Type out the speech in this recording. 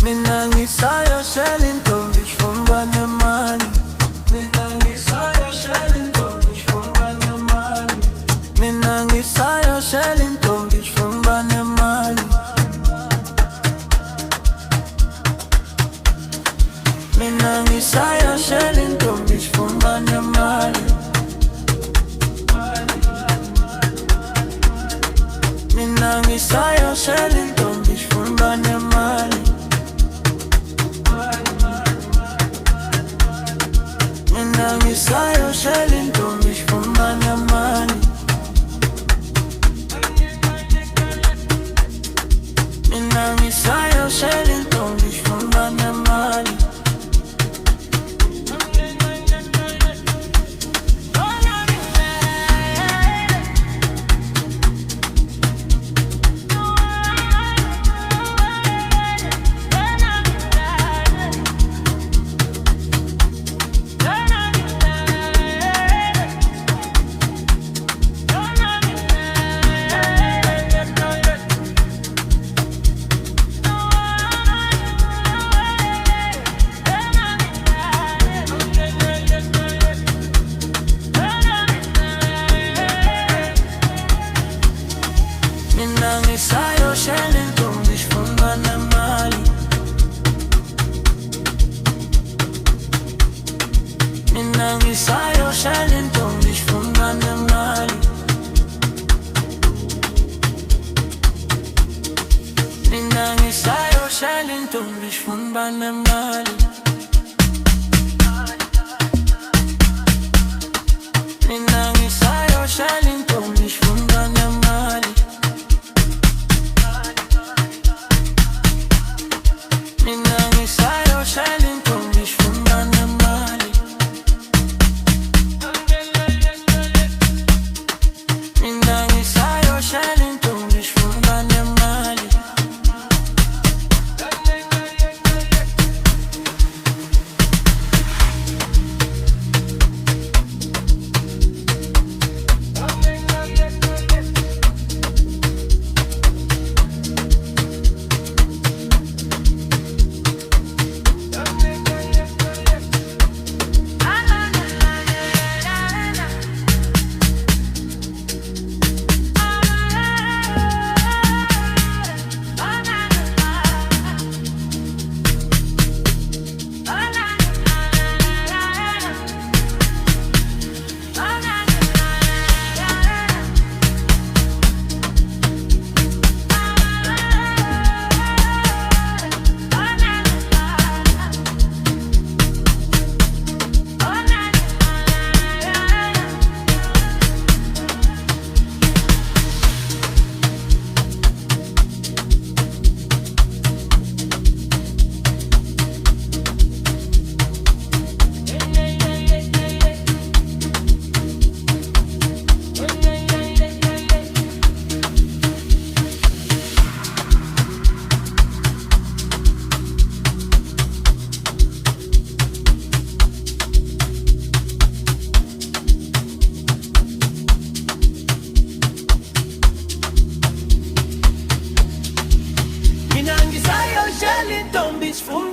Mina ngisayo shela intombi ifuna nemali. Mina ngisayo shela intombi ifuna nemali. Mina ngisayo shela intombi ifuna nemali. Mina ngisayo shela intombi ifuna nemali. Mina ngisayo shela intombi ifuna nemali. Mina ngisayo shela intombi ifuna nemali. Mina ngisayo shela intombi ifuna nemali. Mina ngisayo shela intombi ifuna nemali. Mina ngisayo shela intombi ifuna nemali. Mina ngisayo shela intombi ifuna nemali. Mina ngisayo shela intombi ifuna nemali. Mina ngisayo shela intombi ifuna nemali. Mina ngisayo shela intombi ifuna nemali. Mina ngisayo shela intombi ifuna